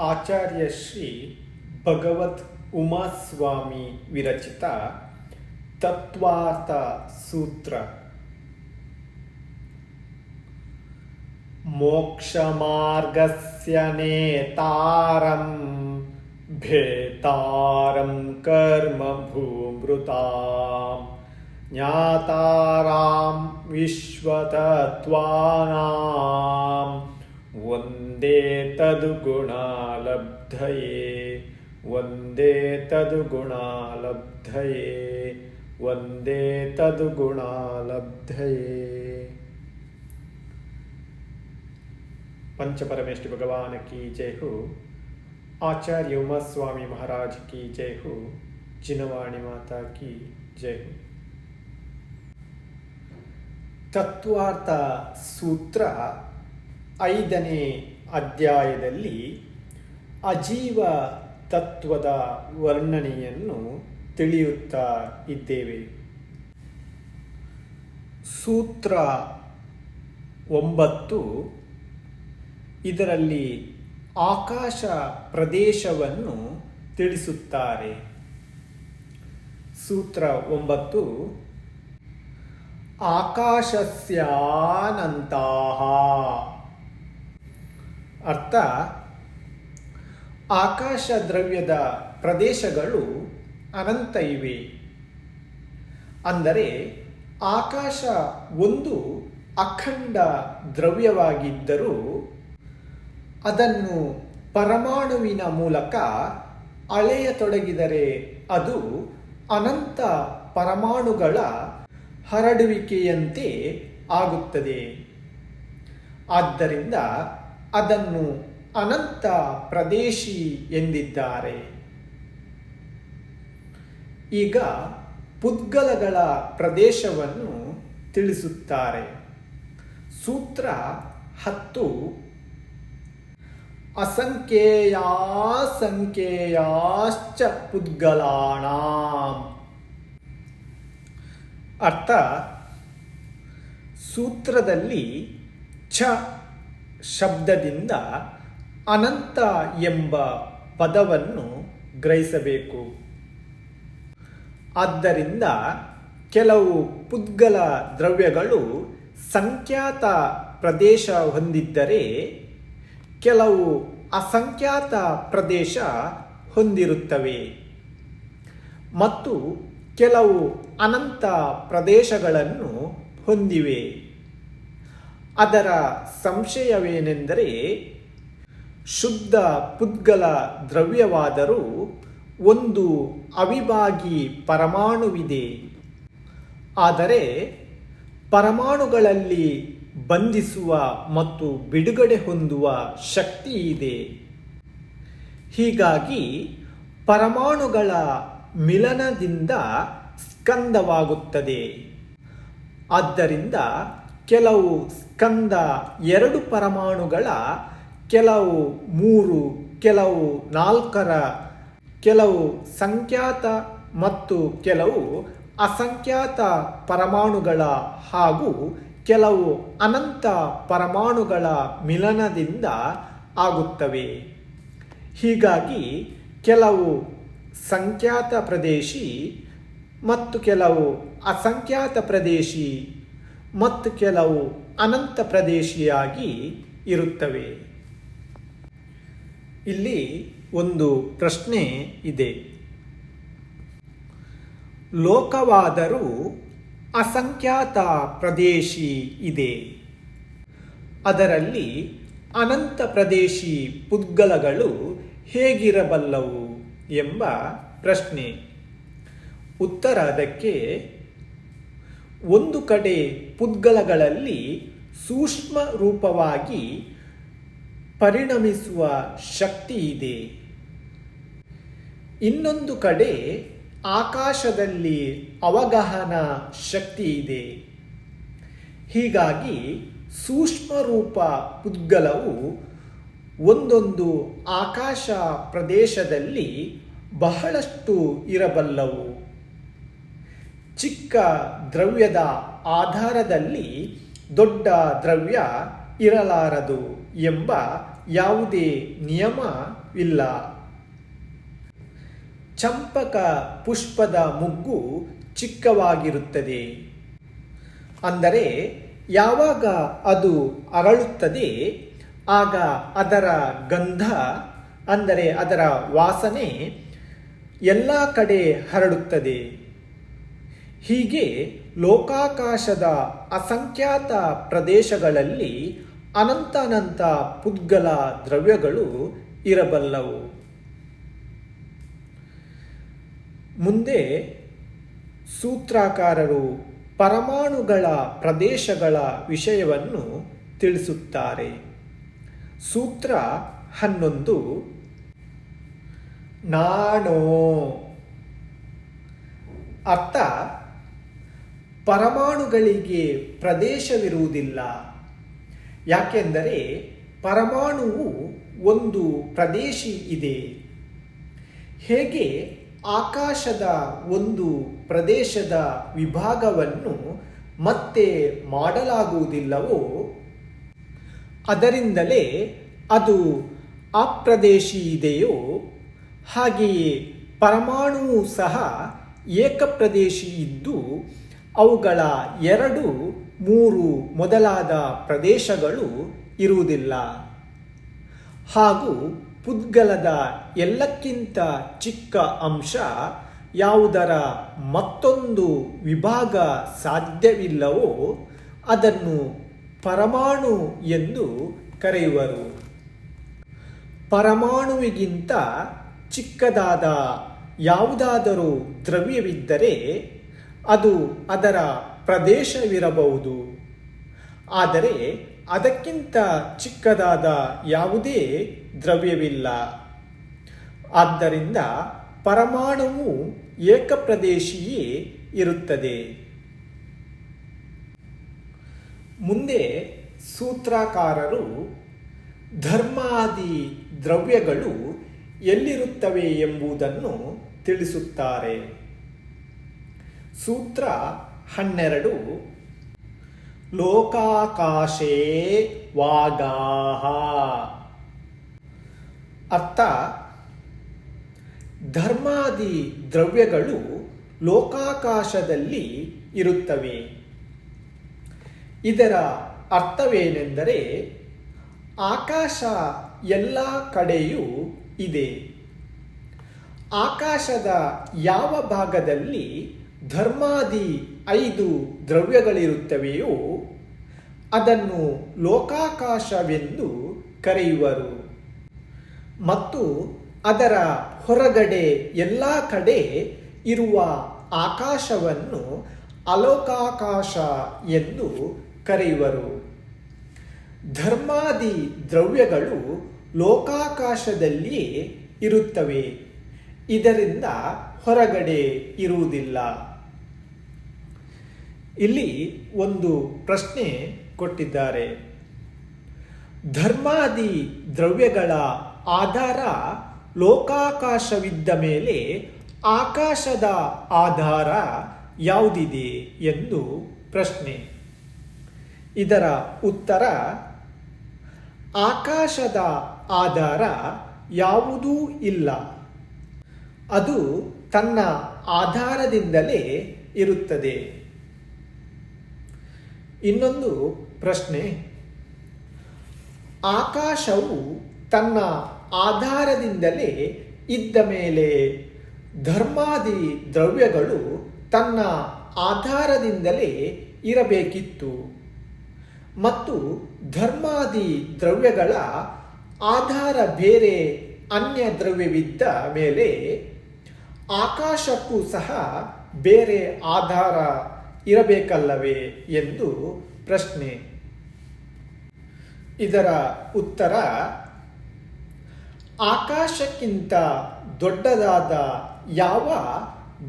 ಆಚಾರ್ಯ ಶ್ರೀ ಭಗವತ್ ಉಮಾಸ್ವಾಮಿ ವಿರಚಿತ ತತ್ವಾರ್ಥ ಸೂತ್ರ. ಮೋಕ್ಷಮಾರ್ಗಸ್ಯ ನೇತಾರಂ ಭೇತಾರಂ ಕರ್ಮ ಭೂಮೃತಾಂ ಜ್ಞಾತಾರಾಂ ವಿಶ್ವತತ್ವಾನಾಂ ವಂದೇ ತದ್ಗುಣಾಲಬ್ಧಯೇ ವಂದೇ ತದ್ಗುಣಾಲಬ್ಧಯೇ ವಂದೇ ತದ್ಗುಣಾಲಬ್ಧಯೇ. पंचपरमेष्टि भगवान की जय हो. आचार्य उमास्वामी महाराज की जय हो. जिनवाणी माता की जय हो. ತತ್ವಾರ್ಥ ಸೂತ್ರ 5ನೇ ಅಧ್ಯಾಯದಲ್ಲಿ ಅಜೀವ ತತ್ವದ ವರ್ಣನೆಯನ್ನು ತಿಳಿಯುತ್ತಾ ಇದ್ದೇವೆ. ಸೂತ್ರ 9 ಇದರಲ್ಲಿ ಆಕಾಶ ಪ್ರದೇಶವನ್ನು ತಿಳಿಸುತ್ತಾರೆ. ಸೂತ್ರ 9 ಆಕಾಶಸ್ಯಾನಂತಾಃ. ಅರ್ಥ, ಆಕಾಶ ದ್ರವ್ಯದ ಪ್ರದೇಶಗಳು ಅನಂತ ಇವೆ. ಅಂದರೆ ಆಕಾಶ ಒಂದು ಅಖಂಡ ದ್ರವ್ಯವಾಗಿದ್ದರೂ ಅದನ್ನು ಪರಮಾಣುವಿನ ಮೂಲಕ ಅಳೆಯತೊಡಗಿದರೆ ಅದು ಅನಂತ ಪರಮಾಣುಗಳ ಹರಡುವಿಕೆಯಂತೆ ಆಗುತ್ತದೆ. ಆದ್ದರಿಂದ ಅದನ್ನು ಅನಂತ ಪ್ರದೇಶಿ ಎಂದಿದ್ದಾರೆ. ಈಗ ಪುದ್ಗಲಗಳ ಪ್ರದೇಶವನ್ನು ತಿಳಿಸುತ್ತಾರೆ. ಸೂತ್ರ 10 ಅಸಂಖ್ಯೇಯಾಸಂಖ್ಯೇಯಾಶ್ಚ ಪುದ್ಗಲಾನಾಂ. ಅರ್ಥ, ಸೂತ್ರದಲ್ಲಿ ಛ ಶಬ್ದದಿಂದ ಅನಂತ ಎಂಬ ಪದವನ್ನು ಗ್ರಹಿಸಬೇಕು. ಆದ್ದರಿಂದ ಕೆಲವು ಪುದ್ಗಲ ದ್ರವ್ಯಗಳು ಸಂಖ್ಯಾತ ಪ್ರದೇಶ ಹೊಂದಿದ್ದರೆ ಕೆಲವು ಅಸಂಖ್ಯಾತ ಪ್ರದೇಶ ಹೊಂದಿರುತ್ತವೆ ಮತ್ತು ಕೆಲವು ಅನಂತ ಪ್ರದೇಶಗಳನ್ನು ಹೊಂದಿವೆ. ಅದರ ಸಂಶಯವೇನೆಂದರೆ ಶುದ್ಧ ಪುದ್ಗಲ ದ್ರವ್ಯವಾದರೂ ಒಂದು ಅವಿಭಾಗಿ ಪರಮಾಣುವಿದೆ. ಆದರೆ ಪರಮಾಣುಗಳಲ್ಲಿ ಬಂಧಿಸುವ ಮತ್ತು ಬಿಡುಗಡೆ ಹೊಂದುವ ಶಕ್ತಿ ಇದೆ. ಹೀಗಾಗಿ ಪರಮಾಣುಗಳ ಮಿಲನದಿಂದ ಸ್ಕಂದವಾಗುತ್ತದೆ. ಆದ್ದರಿಂದ ಕೆಲವು ಸ್ಕಂದ 2 ಪರಮಾಣುಗಳ, ಕೆಲವು 3, ಕೆಲವು 4ರ, ಕೆಲವು ಸಂಖ್ಯಾತ ಮತ್ತು ಕೆಲವು ಅಸಂಖ್ಯಾತ ಪರಮಾಣುಗಳ ಹಾಗೂ ಕೆಲವು ಅನಂತ ಪರಮಾಣುಗಳ ಮಿಲನದಿಂದ ಆಗುತ್ತವೆ. ಹೀಗಾಗಿ ಕೆಲವು ಸಂಖ್ಯಾತ ಪ್ರದೇಶಿ ಮತ್ತು ಕೆಲವು ಅಸಂಖ್ಯಾತ ಪ್ರದೇಶಿ ಮತ್ತು ಕೆಲವು ಅನಂತ ಪ್ರದೇಶಿಯಾಗಿ ಇರುತ್ತವೆ. ಇಲ್ಲಿ ಒಂದು ಪ್ರಶ್ನೆ ಇದೆ. ಲೋಕವಾದರೂ ಅಸಂಖ್ಯಾತ ಪ್ರದೇಶಿ ಇದೆ, ಅದರಲ್ಲಿ ಅನಂತ ಪ್ರದೇಶಿ ಪುದ್ಗಲಗಳು ಹೇಗಿರಬಲ್ಲವು ಎಂಬ ಪ್ರಶ್ನೆ. ಉತ್ತರ ಅದಕ್ಕೆ, ಒಂದು ಕಡೆ ಪುದ್ಗಲಗಳಲ್ಲಿ ಸೂಕ್ಷ್ಮ ರೂಪವಾಗಿ ಪರಿಣಮಿಸುವ ಶಕ್ತಿ ಇದೆ. ಇನ್ನೊಂದು ಕಡೆ ಆಕಾಶದಲ್ಲಿ ಅವಗಾಹನ ಶಕ್ತಿ ಇದೆ. ಹೀಗಾಗಿ ಸೂಕ್ಷ್ಮ ರೂಪ ಪುದ್ಗಲವು ಒಂದೊಂದು ಆಕಾಶ ಪ್ರದೇಶದಲ್ಲಿ ಬಹಳಷ್ಟು ಇರಬಲ್ಲವು. ಚಿಕ್ಕ ದ್ರವ್ಯದ ಆಧಾರದಲ್ಲಿ ದೊಡ್ಡ ದ್ರವ್ಯ ಇರಲಾರದು ಎಂಬ ಯಾವುದೇ ನಿಯಮವಿಲ್ಲ. ಚಂಪಕ ಪುಷ್ಪದ ಮೊಗ್ಗು ಚಿಕ್ಕವಾಗಿರುತ್ತದೆ. ಅಂದರೆ ಯಾವಾಗ ಅದು ಅರಳುತ್ತದೆ ಆಗ ಅದರ ಗಂಧ ಅಂದರೆ ಅದರ ವಾಸನೆ ಎಲ್ಲ ಕಡೆ ಹರಡುತ್ತದೆ. ಹೀಗೆ ಲೋಕಾಕಾಶದ ಅಸಂಖ್ಯಾತ ಪ್ರದೇಶಗಳಲ್ಲಿ ಅನಂತ ಪುದ್ಗಲ ದ್ರವ್ಯಗಳು ಇರಬಲ್ಲವು. ಮುಂದೆ ಸೂತ್ರಕಾರರು ಪರಮಾಣುಗಳ ಪ್ರದೇಶಗಳ ವಿಷಯವನ್ನು ತಿಳಿಸುತ್ತಾರೆ. ಸೂತ್ರ 11 ನಾಣೋ. ಅರ್ಥ: ಪರಮಾಣುಗಳಿಗೆ ಪ್ರದೇಶವಿರುವುದಿಲ್ಲ. ಯಾಕೆಂದರೆ ಪರಮಾಣುವು ಒಂದು ಪ್ರದೇಶಿ ಇದೆ. ಹೇಗೆ ಆಕಾಶದ ಒಂದು ಪ್ರದೇಶದ ವಿಭಾಗವನ್ನು ಮತ್ತೆ ಮಾಡಲಾಗುವುದಿಲ್ಲವೋ ಅದರಿಂದಲೇ ಅದು ಅಪ್ರದೇಶಿ ಇದೆಯೋ ಹಾಗೆಯೇ ಪರಮಾಣುವು ಸಹ ಏಕಪ್ರದೇಶಿ ಇದ್ದು ಅವುಗಳ 2, 3 ಮೊದಲಾದ ಪ್ರದೇಶಗಳು ಇರುವುದಿಲ್ಲ. ಹಾಗೂ ಪುದ್ಗಲದ ಎಲ್ಲಕ್ಕಿಂತ ಚಿಕ್ಕ ಅಂಶ ಯಾವುದರ ಮತ್ತೊಂದು ವಿಭಾಗ ಸಾಧ್ಯವಿಲ್ಲವೋ ಅದನ್ನು ಪರಮಾಣು ಎಂದು ಕರೆಯುವರು. ಪರಮಾಣುವಿಗಿಂತ ಚಿಕ್ಕದಾದ ಯಾವುದಾದರೂ ದ್ರವ್ಯವಿದ್ದರೆ ಅದು ಅದರ ಪ್ರದೇಶವಿರಬಹುದು. ಆದರೆ ಅದಕ್ಕಿಂತ ಚಿಕ್ಕದಾದ ಯಾವುದೇ ದ್ರವ್ಯವಿಲ್ಲ. ಆದ್ದರಿಂದ ಪರಮಾಣುವು ಏಕಪ್ರದೇಶಿಯೇ ಇರುತ್ತದೆ. ಮುಂದೆ ಸೂತ್ರಕಾರರು ಧರ್ಮಾದಿ ದ್ರವ್ಯಗಳು ಎಲ್ಲಿರುತ್ತವೆ ಎಂಬುದನ್ನು ತಿಳಿಸುತ್ತಾರೆ. ಸೂತ್ರ 12 ಲೋಕಾಕಾಶೇ ವಾಗಾಹ. ಅರ್ಥ: ಧರ್ಮಾದಿ ದ್ರವ್ಯಗಳು ಲೋಕಾಕಾಶದಲ್ಲಿ ಇರುತ್ತವೆ. ಇದರ ಅರ್ಥವೇನೆಂದರೆ ಆಕಾಶ ಎಲ್ಲ ಕಡೆಯೂ ಇದೆ. ಆಕಾಶದ ಯಾವ ಭಾಗದಲ್ಲಿ ಧರ್ಮಾದಿ 5 ದ್ರವ್ಯಗಳಿರುತ್ತವೆಯೋ ಅದನ್ನು ಲೋಕಾಕಾಶವೆಂದು ಕರೆಯುವರು. ಮತ್ತು ಅದರ ಹೊರಗಡೆ ಎಲ್ಲ ಕಡೆ ಇರುವ ಆಕಾಶವನ್ನು ಅಲೋಕಾಕಾಶ ಎಂದು ಕರೆಯುವರು. ಧರ್ಮಾದಿ ದ್ರವ್ಯಗಳು ಲೋಕಾಕಾಶದಲ್ಲಿಯೇ ಇರುತ್ತವೆ. ಇದರಿಂದ ಹೊರಗಡೆ ಇರುವುದಿಲ್ಲ. ಇಲ್ಲಿ ಒಂದು ಪ್ರಶ್ನೆ ಕೊಟ್ಟಿದ್ದಾರೆ. ಧರ್ಮಾದಿ ದ್ರವ್ಯಗಳ ಆಧಾರ ಲೋಕಾಕಾಶವಿದ್ದ ಮೇಲೆ ಆಕಾಶದ ಆಧಾರ ಯಾವುದಿದೆ ಎಂದು ಪ್ರಶ್ನೆ. ಇದರ ಉತ್ತರ: ಆಕಾಶದ ಆಧಾರ ಯಾವುದೂ ಇಲ್ಲ. ಅದು ತನ್ನ ಆಧಾರದಿಂದಲೇ ಇರುತ್ತದೆ. ಇನ್ನೊಂದು ಪ್ರಶ್ನೆ: ಆಕಾಶವು ತನ್ನ ಆಧಾರದಿಂದಲೇ ಇದ್ದ ಮೇಲೆ ಧರ್ಮಾದಿ ದ್ರವ್ಯಗಳು ತನ್ನ ಆಧಾರದಿಂದಲೇ ಇರಬೇಕಿತ್ತು. ಮತ್ತು ಧರ್ಮಾದಿ ದ್ರವ್ಯಗಳ ಆಧಾರ ಬೇರೆ ಅನ್ಯ ದ್ರವ್ಯವಿದ್ದ ಮೇಲೆ ಆಕಾಶಕ್ಕೂ ಸಹ ಬೇರೆ ಆಧಾರ ಇರಬೇಕಲ್ಲವೇ ಎಂದು ಪ್ರಶ್ನೆ. ಇದರ ಉತ್ತರ: ಆಕಾಶಕ್ಕಿಂತ ದೊಡ್ಡದಾದ ಯಾವ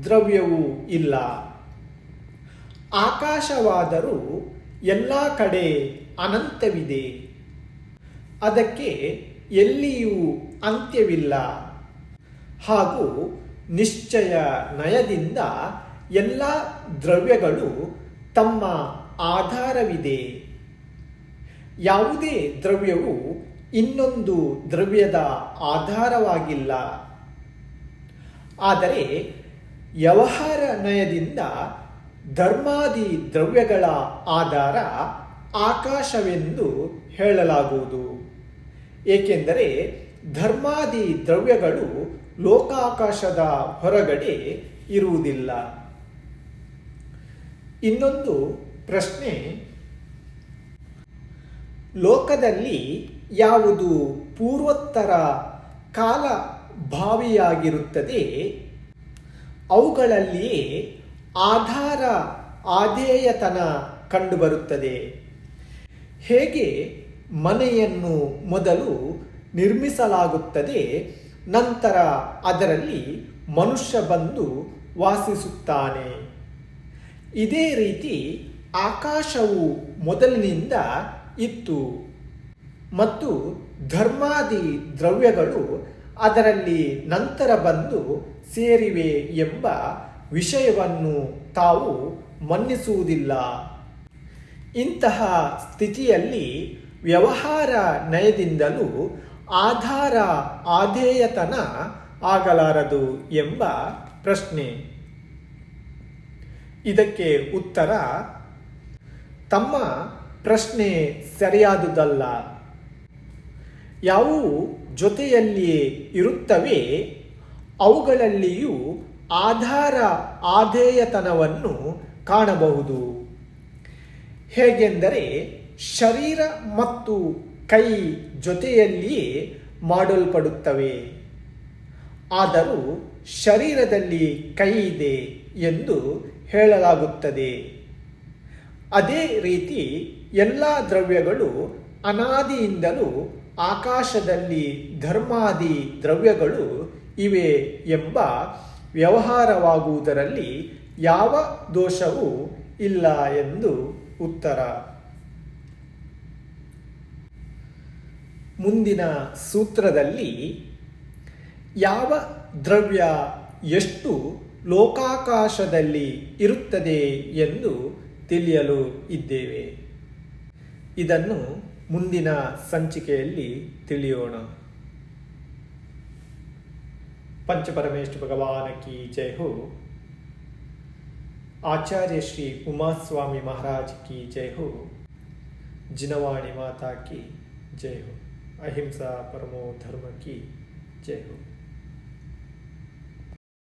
ದ್ರವ್ಯವೂ ಇಲ್ಲ. ಆಕಾಶವಾದರೂ ಎಲ್ಲ ಕಡೆ ಅನಂತವಿದೆ. ಅದಕ್ಕೆ ಎಲ್ಲಿಯೂ ಅಂತ್ಯವಿಲ್ಲ. ಹಾಗೂ ನಿಶ್ಚಯ ನಯದಿಂದ ಎಲ್ಲ ದ್ರವ್ಯಗಳು ತಮ್ಮ ಆಧಾರವಿದೆ. ಯಾವುದೇ ದ್ರವ್ಯವು ಇನ್ನೊಂದು ದ್ರವ್ಯದ ಆಧಾರವಾಗಿಲ್ಲ. ಆದರೆ ವ್ಯವಹಾರ ನಯದಿಂದ ಧರ್ಮಾದಿ ದ್ರವ್ಯಗಳ ಆಧಾರ ಆಕಾಶವೆಂದು ಹೇಳಲಾಗುವುದು. ಏಕೆಂದರೆ ಧರ್ಮಾದಿ ದ್ರವ್ಯಗಳು ಲೋಕಾಕಾಶದ ಹೊರಗಡೆ ಇರುವುದಿಲ್ಲ. ಇನ್ನೊಂದು ಪ್ರಶ್ನೆ, ಲೋಕದಲ್ಲಿ ಯಾವುದು ಪೂರ್ವೋತ್ತರ ಕಾಲ ಭಾವಿಯಾಗಿರುತ್ತದೆ, ಅವುಗಳಲ್ಲಿಯೇ ಆಧಾರ ಆಧೇಯತನ ಕಂಡುಬರುತ್ತದೆ. ಹೇಗೆ ಮನೆಯನ್ನು ಮೊದಲು ನಿರ್ಮಿಸಲಾಗುತ್ತದೆ, ನಂತರ ಅದರಲ್ಲಿ ಮನುಷ್ಯ ಬಂದು ವಾಸಿಸುತ್ತಾನೆ. ಇದೇ ರೀತಿ ಆಕಾಶವು ಮೊದಲಿನಿಂದ ಇತ್ತು ಮತ್ತು ಧರ್ಮಾದಿ ದ್ರವ್ಯಗಳು ಅದರಲ್ಲಿ ನಂತರ ಬಂದು ಸೇರಿವೆ ಎಂಬ ವಿಷಯವನ್ನು ತಾವು ಮನ್ನಿಸುವುದಿಲ್ಲ. ಇಂತಹ ಸ್ಥಿತಿಯಲ್ಲಿ ವ್ಯವಹಾರ ನಯದಿಂದಲೂ ಆಧಾರ ಆಧೇಯತನ ಆಗಲಾರದು ಎಂಬ ಪ್ರಶ್ನೆ. ಇದಕ್ಕೆ ಉತ್ತರ, ತಮ್ಮ ಪ್ರಶ್ನೆ ಸರಿಯಾದುದಲ್ಲ. ಯಾವುವು ಜೊತೆಯಲ್ಲಿಯೇ ಇರುತ್ತವೆ ಅವುಗಳಲ್ಲಿಯೂ ಆಧಾರ ಆಧೇಯತನವನ್ನು ಕಾಣಬಹುದು. ಹೇಗೆಂದರೆ ಶರೀರ ಮತ್ತು ಕೈ ಜೊತೆಯಲ್ಲಿಯೇ ಮಾಡಲ್ಪಡುತ್ತವೆ, ಆದರೂ ಶರೀರದಲ್ಲಿ ಕೈ ಇದೆ ಎಂದು ಹೇಳಲಾಗುತ್ತದೆ. ಅದೇ ರೀತಿ ಎಲ್ಲ ದ್ರವ್ಯಗಳು ಅನಾದಿಯಿಂದಲೂ ಆಕಾಶದಲ್ಲಿ ಧರ್ಮಾದಿ ದ್ರವ್ಯಗಳು ಇವೆ ಎಂಬ ವ್ಯವಹಾರವಾಗುವುದರಲ್ಲಿ ಯಾವ ದೋಷವೂ ಇಲ್ಲ ಎಂದು ಉತ್ತರ. ಮುಂದಿನ ಸೂತ್ರದಲ್ಲಿ ಯಾವ ದ್ರವ್ಯ ಎಷ್ಟು ಲೋಕಾಕಾಶದಲ್ಲಿ ಇರುತ್ತದೆ ಎಂದು ತಿಳಿಯಲು ಇದ್ದೇವೆ. ಇದನ್ನು ಮುಂದಿನ ಸಂಚಿಕೆಯಲ್ಲಿ ತಿಳಿಯೋಣ. पंचपरमेष्ठ भगवान की जय हो. आचार्य श्री उमास्वामी महाराज की जय हो. जिनवाणी माता की जय हो. अहिंसा परमो धर्म की जय हो.